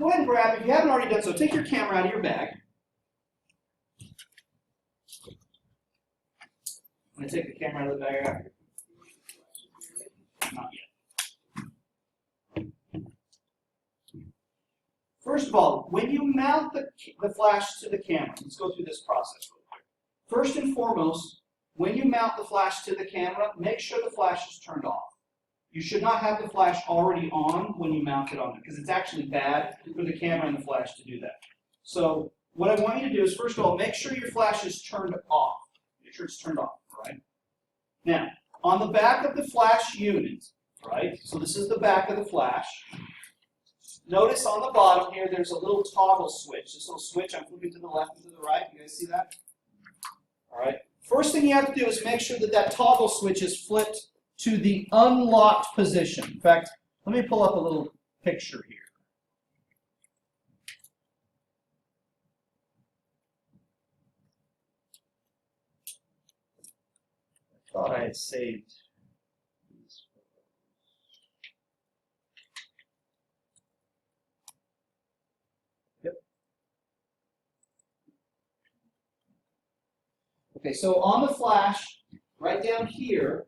go ahead and grab, if you haven't already done so, take your camera out of your bag. I'm going to take the camera out of the bag after. Not yet. First of all, when you mount the flash to the camera, let's go through this process real quick. First and foremost, when you mount the flash to the camera, make sure the flash is turned off. You should not have the flash already on when you mount it on there, because it's actually bad for the camera and the flash to do that. So what I want you to do is, first of all, make sure your flash is turned off. Make sure it's turned off, right? Now, on the back of the flash unit, right, so this is the back of the flash. Notice on the bottom here, there's a little toggle switch. This little switch, I'm flipping to the left and to the right. You guys see that? All right. First thing you have to do is make sure that that toggle switch is flipped to the unlocked position. In fact, let me pull up a little picture here. I thought I had saved these photos. Yep. Okay, so on the flash, right down here,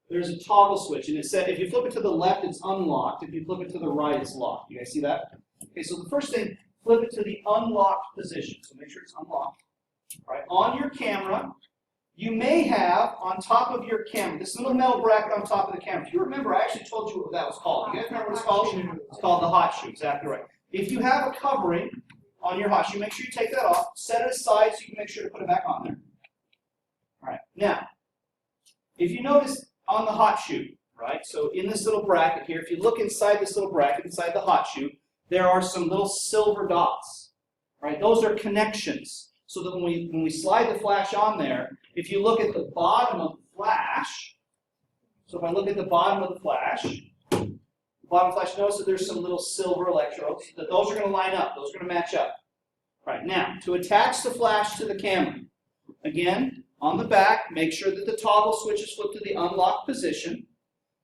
there's a toggle switch, and it said if you flip it to the left, it's unlocked. If you flip it to the right, it's locked. You guys see that? Okay, so the first thing, flip it to the unlocked position. So make sure it's unlocked. All right, on your camera, you may have on top of your camera this little metal bracket on top of the camera. If you remember, I actually told you what that was called. You guys remember what it's called? It's called the hot shoe. Exactly right. If you have a covering on your hot shoe, make sure you take that off. Set it aside so you can make sure to put it back on there. All right. Now, if you notice on the hot shoe, right? So in this little bracket here, if you look inside this little bracket, inside the hot shoe, there are some little silver dots, right? Those are connections. So that when we slide the flash on there, if you look at the bottom of the flash, so if I look at the bottom of the flash, notice that there's some little silver electrodes. That those are going to line up. Those are going to match up. Right, now, to attach the flash to the camera, again, on the back, make sure that the toggle switch is flipped to the unlocked position.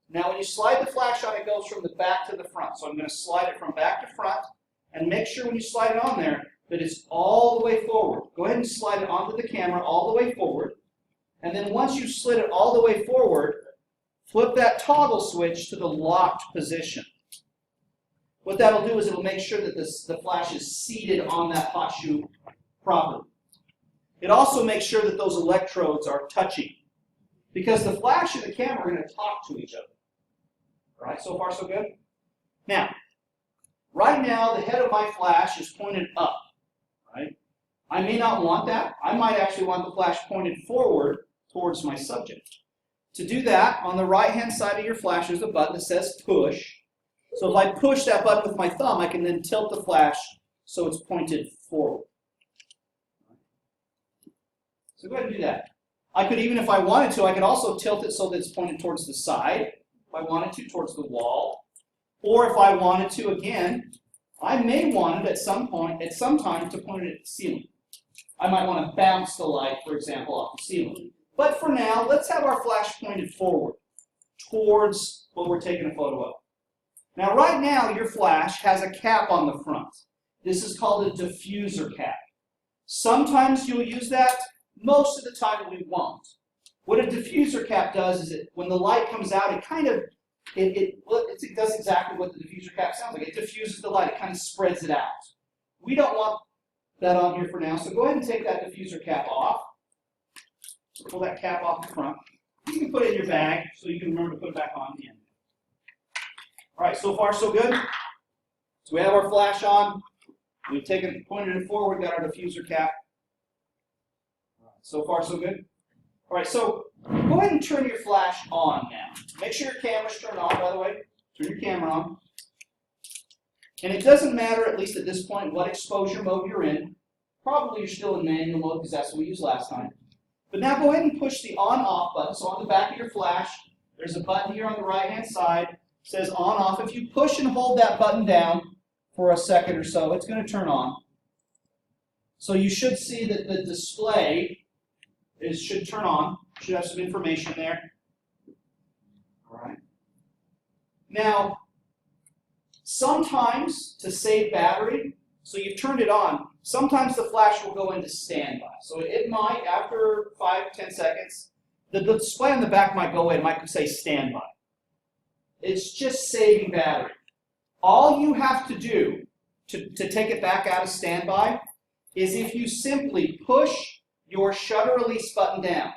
Now, when you slide the flash on, it goes from the back to the front. So I'm going to slide it from back to front, and make sure when you slide it on there, that it's all the way forward. Go ahead and slide it onto the camera all the way forward. And then once you've slid it all the way forward, flip that toggle switch to the locked position. What that'll do is it'll make sure that the flash is seated on that hot shoe properly. It also makes sure that those electrodes are touching, because the flash and the camera are going to talk to each other. All right, so far so good? Now, right now the head of my flash is pointed up. Right? I may not want that. I might actually want the flash pointed forward towards my subject. To do that, on the right-hand side of your flash, there's a button that says push. So if I push that button with my thumb, I can then tilt the flash so it's pointed forward. So go ahead and do that. I could even, if I wanted to, I could also tilt it so that it's pointed towards the side, if I wanted to, towards the wall. Or if I wanted to, again, I may want it at some point, at some time, to point it at the ceiling. I might want to bounce the light, for example, off the ceiling. But for now, let's have our flash pointed forward, towards what we're taking a photo of. Now, right now, your flash has a cap on the front. This is called a diffuser cap. Sometimes you'll use that. Most of the time, we won't. What a diffuser cap does is when the light comes out, it kind of it does exactly what the diffuser cap sounds like. It diffuses the light. It kind of spreads it out. We don't want that on here for now, so go ahead and take that diffuser cap off. So pull that cap off the front. You can put it in your bag so you can remember to put it back on the end. All right, so far so good. So we have our flash on. We've taken, pointed it forward, got our diffuser cap. So far so good. All right, so go ahead and turn your flash on now. Make sure your camera's turned on, by the way. Turn your camera on. And it doesn't matter, at least at this point, what exposure mode you're in. Probably you're still in manual mode because that's what we used last time. But now go ahead and push the on-off button. So on the back of your flash, there's a button here on the right-hand side. It says on-off. If you push and hold that button down for a second or so, it's going to turn on. So you should see that the display should turn on. Should have some information there. All right. Now, Sometimes, to save battery, so you've turned it on, sometimes the flash will go into standby. So it might, after 5 to 10 seconds, the display on the back might go in, might say standby. It's just saving battery. All you have to do to take it back out of standby is if you simply push your shutter release button down,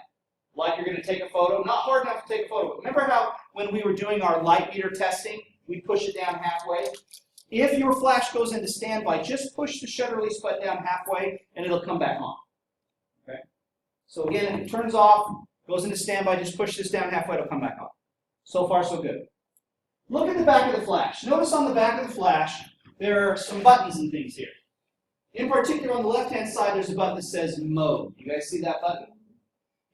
like you're going to take a photo, not hard enough to take a photo, but remember how when we were doing our light meter testing, we push it down halfway? If your flash goes into standby, just push the shutter release button down halfway and it'll come back on. Okay? So again, if it turns off, goes into standby, just push this down halfway, it'll come back on. So far, so good. Look at the back of the flash. Notice on the back of the flash, there are some buttons and things here. In particular, on the left-hand side, there's a button that says Mode. You guys see that button?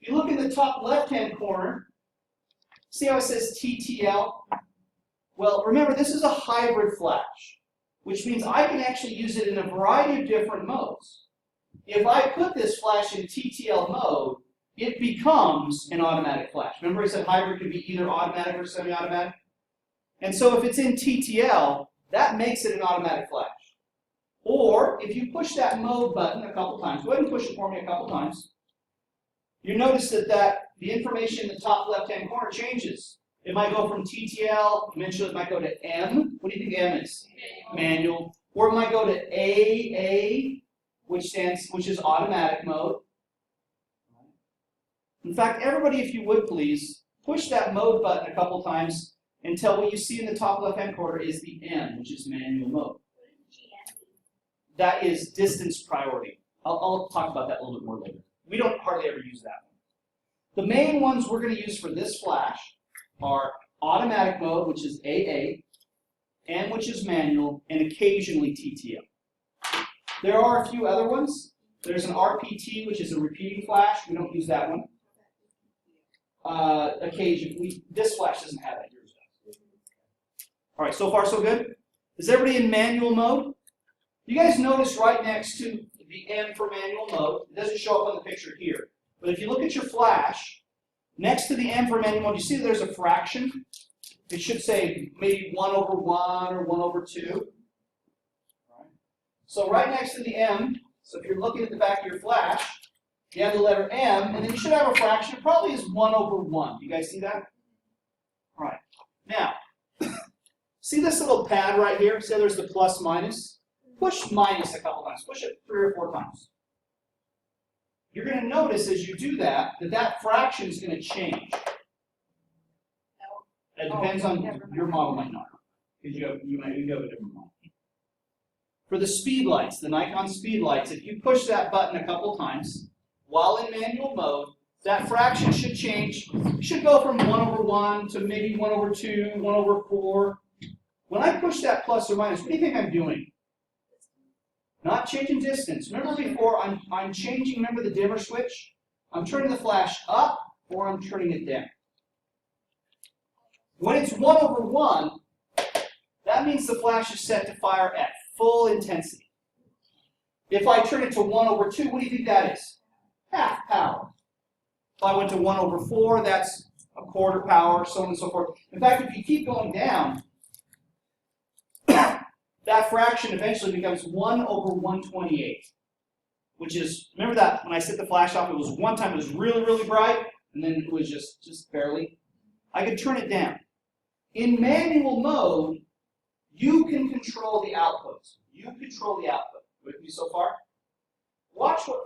If you look in the top left-hand corner, see how it says TTL? Well, remember, this is a hybrid flash, which means I can actually use it in a variety of different modes. If I put this flash in TTL mode, it becomes an automatic flash. Remember I said hybrid could be either automatic or semi-automatic? And so if it's in TTL, that makes it an automatic flash. Or if you push that mode button a couple times, go ahead and push it for me a couple times, you notice that the information in the top left-hand corner changes. It might go from TTL, eventually it might go to M. What do you think M is? Manual. Or it might go to AA, which is automatic mode. In fact, everybody, if you would please, push that mode button a couple times until what you see in the top left-hand corner is the M, which is manual mode. That is distance priority. I'll talk about that a little bit more later. We don't hardly ever use that one. The main ones we're going to use for this flash are automatic mode, which is AA, M, which is manual, and occasionally TTL. There are a few other ones. There's an RPT, which is a repeating flash. We don't use that one. Occasionally, this flash doesn't have that. Yours does. All right, so far so good? Is everybody in manual mode? You guys notice right next to the M for manual mode, it doesn't show up on the picture here, but if you look at your flash, next to the M for manual mode, you see there's a fraction? It should say maybe 1 over 1 or 1 over 2. All right. So right next to the M, so if you're looking at the back of your flash, you have the letter M, and then you should have a fraction. It probably is 1 over 1. You guys see that? All right. Now, see this little pad right here? See how there's the plus minus? Push minus a couple times. Push it 3 or 4 times. You're going to notice as you do that, that fraction is going to change. It depends on your model might not. Because you might go a different model. For the speed lights, the Nikon speed lights, if you push that button a couple times while in manual mode, that fraction should change. It should go from 1 over 1 to maybe 1 over 2, 1 over 4. When I push that plus or minus, what do you think I'm doing? Not changing distance. Remember before, I'm changing, remember the dimmer switch? I'm turning the flash up or I'm turning it down. When it's 1 over 1, that means the flash is set to fire at full intensity. If I turn it to 1 over 2, what do you think that is? Half power. If I went to 1 over 4, that's a quarter power, so on and so forth. In fact, if you keep going down, that fraction eventually becomes 1 over 128, which is, remember that when I set the flash off, it was one time it was really, really bright, and then it was just barely. I could turn it down. In manual mode, you can control the outputs. You control the output. With me so far? Watch what.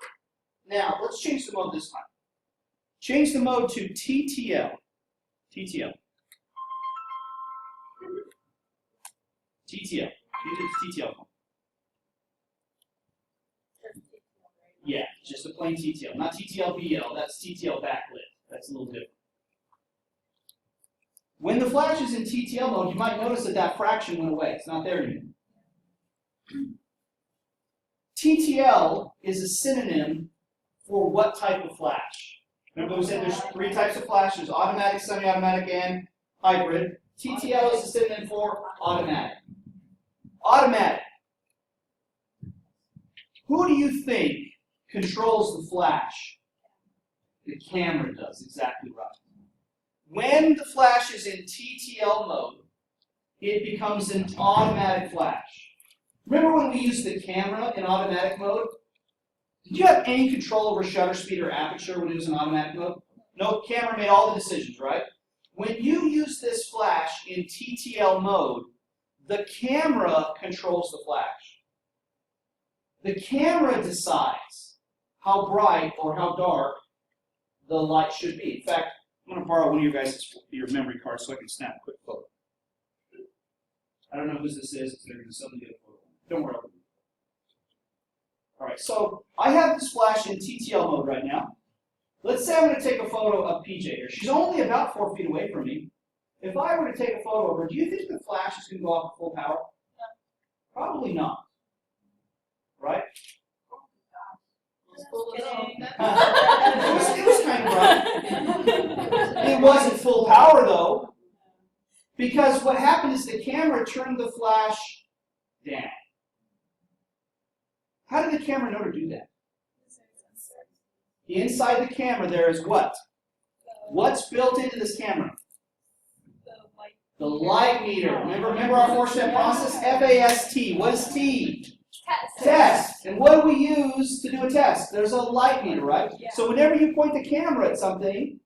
Now, let's change the mode this time. Change the mode to TTL. TTL. TTL. TTL. Yeah, just a plain TTL. Not TTL BL, that's TTL backlit. That's a little different. When the flash is in TTL mode, you might notice that fraction went away. It's not there anymore. TTL is a synonym for what type of flash? Remember we said there's 3 types of flash. There's automatic, semi-automatic, and hybrid. TTL is a synonym for automatic. Automatic. Who do you think controls the flash? The camera does, exactly right. When the flash is in TTL mode, it becomes an automatic flash. Remember when we used the camera in automatic mode? Did you have any control over shutter speed or aperture when it was in automatic mode? No, camera made all the decisions, right? When you use this flash in TTL mode, the camera controls the flash. The camera decides how bright or how dark the light should be. In fact, I'm going to borrow one of your memory cards so I can snap a quick photo. I don't know whose this is. They're going to suddenly get a photo. Don't worry. All right, so I have this flash in TTL mode right now. Let's say I'm going to take a photo of PJ here. She's only about 4 feet away from me. If I were to take a photo of her, do you think the flash is going to go off at full power? No. Probably not. Right? It was kind of bright. It wasn't full power though, because what happened is the camera turned the flash down. How did the camera know to do that? Inside the camera there is what? What's built into this camera? The light meter. Remember our 4-step process? FAST. What is T? Test. And what do we use to do a test? There's a light meter, right? Yeah. So whenever you point the camera at something,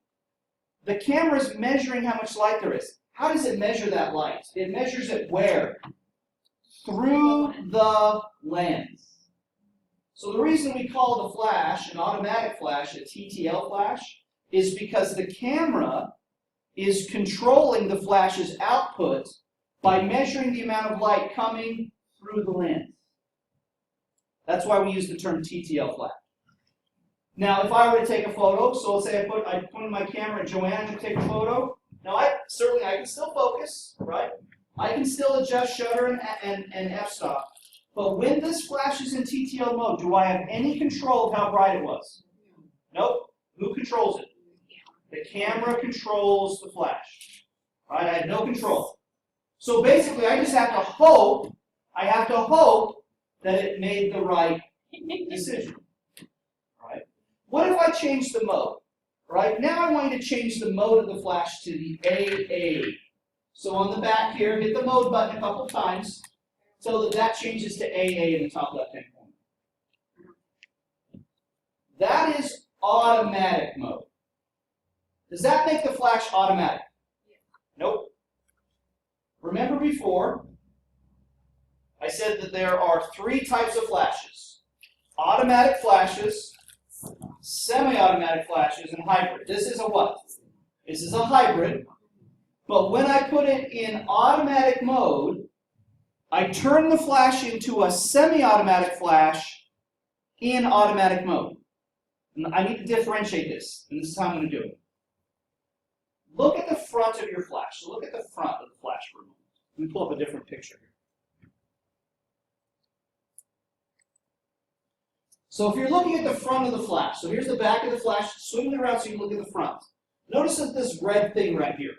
the camera is measuring how much light there is. How does it measure that light? It measures it where? Through the lens. So the reason we call the flash an automatic flash, a TTL flash, is because the camera is controlling the flash's output by measuring the amount of light coming through the lens. That's why we use the term TTL flash. Now, if I were to take a photo, so let's say I point my camera at Joanna to take a photo. Now, I can still focus, right? I can still adjust shutter and f-stop. But when this flash is in TTL mode, do I have any control of how bright it was? Nope. Who controls it? The camera controls the flash. Right? I have no control. So basically, I just have to hope. That it made the right decision. Right? What if I change the mode? Right? Now I want you to change the mode of the flash to the AA. So on the back here, hit the mode button a couple times so that changes to AA in the top left-hand corner. That is automatic mode. Does that make the flash automatic? Nope. Remember before, I said that there are 3 types of flashes. Automatic flashes, semi-automatic flashes, and hybrid. This is a what? This is a hybrid. But when I put it in automatic mode, I turn the flash into a semi-automatic flash in automatic mode. And I need to differentiate this, and this is how I'm going to do it. Look at the front of your flash. So look at the front of the flash for a moment. Let me pull up a different picture here. So if you're looking at the front of the flash, so here's the back of the flash, swing it around so you can look at the front. Notice that this red thing right here.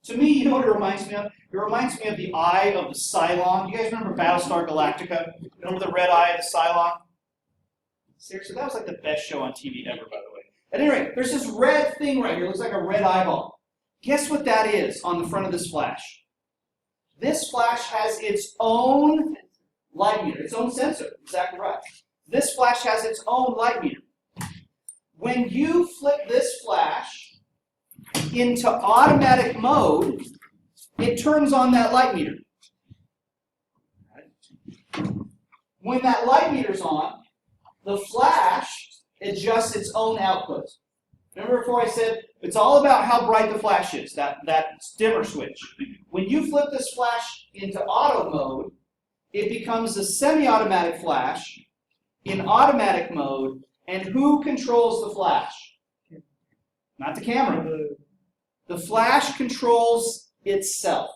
To me, you know what it reminds me of? It reminds me of the eye of the Cylon. You guys remember Battlestar Galactica? Remember the red eye of the Cylon? Seriously, that was like the best show on TV ever, by the way. At any rate, there's this red thing right here. It looks like a red eyeball. Guess what that is on the front of this flash? This flash has its own light meter, its own sensor. Exactly right. This flash has its own light meter. When you flip this flash into automatic mode, it turns on that light meter. When that light meter's on, the flash adjusts its own output. Remember before I said it's all about how bright the flash is, that dimmer switch. When you flip this flash into auto mode, it becomes a semi-automatic flash in automatic mode, and who controls the flash? Not the camera. The flash controls itself.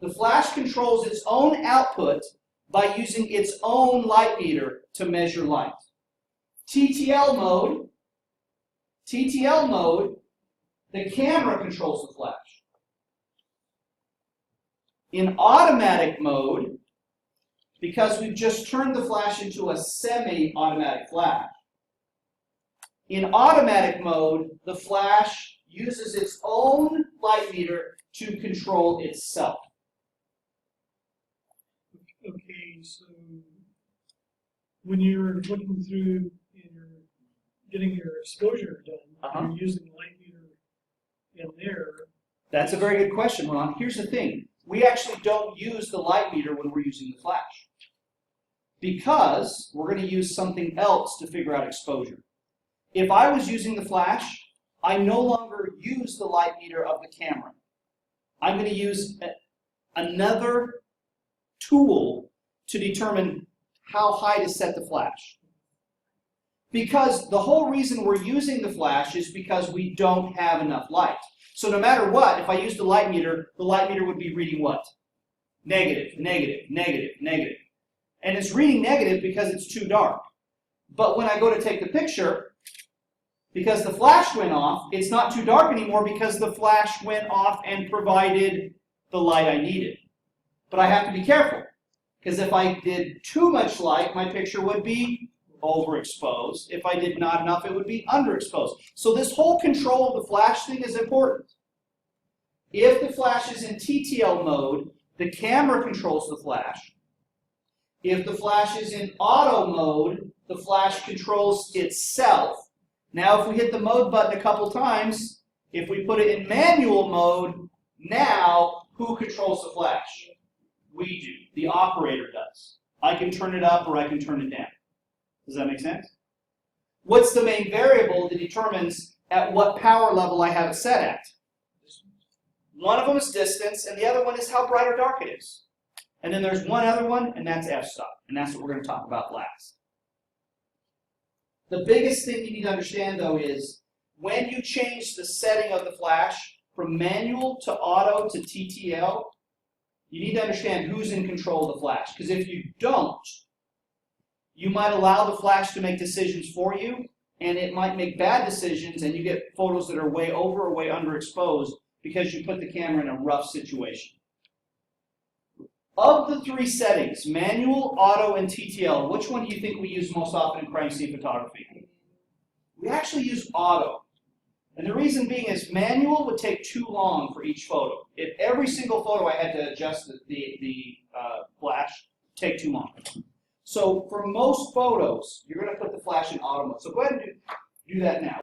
The flash controls its own output by using its own light meter to measure light. TTL mode, the camera controls the flash. In automatic mode, because we've just turned the flash into a semi-automatic flash. In automatic mode, the flash uses its own light meter to control itself. so when you're looking through and you're getting your exposure done, you're using the light meter in there. That's a very good question, Ron. Here's the thing. We actually don't use the light meter when we're using the flash, because we're going to use something else to figure out exposure. If I was using the flash, I no longer use the light meter of the camera. I'm going to use another tool to determine how high to set the flash. Because the whole reason we're using the flash is because we don't have enough light. So no matter what, if I use the light meter would be reading what? Negative, negative, negative, negative. And it's reading negative because it's too dark. But when I go to take the picture, because the flash went off, it's not too dark anymore because the flash went off and provided the light I needed. But I have to be careful, because if I did too much light, my picture would be overexposed. If I did not enough, it would be underexposed. So this whole control of the flash thing is important. If the flash is in TTL mode, the camera controls the flash. If the flash is in auto mode, the flash controls itself. Now if we hit the mode button a couple times, if we put it in manual mode, now who controls the flash? We do. The operator does. I can turn it up or I can turn it down. Does that make sense? What's the main variable that determines at what power level I have it set at? One of them is distance, and the other one is how bright or dark it is. And then there's one other one, and that's f-stop. And that's what we're going to talk about last. The biggest thing you need to understand, though, is when you change the setting of the flash from manual to auto to TTL, you need to understand who's in control of the flash. Because if you don't, you might allow the flash to make decisions for you, and it might make bad decisions, and you get photos that are way over or way underexposed because you put the camera in a rough situation. Of the three settings, manual, auto, and TTL, which one do you think we use most often in crime scene photography? We actually use auto. And the reason being is manual would take too long for each photo. If every single photo I had to adjust the flash, it'd take too long. So for most photos, you're going to put the flash in auto mode. So go ahead and do that now.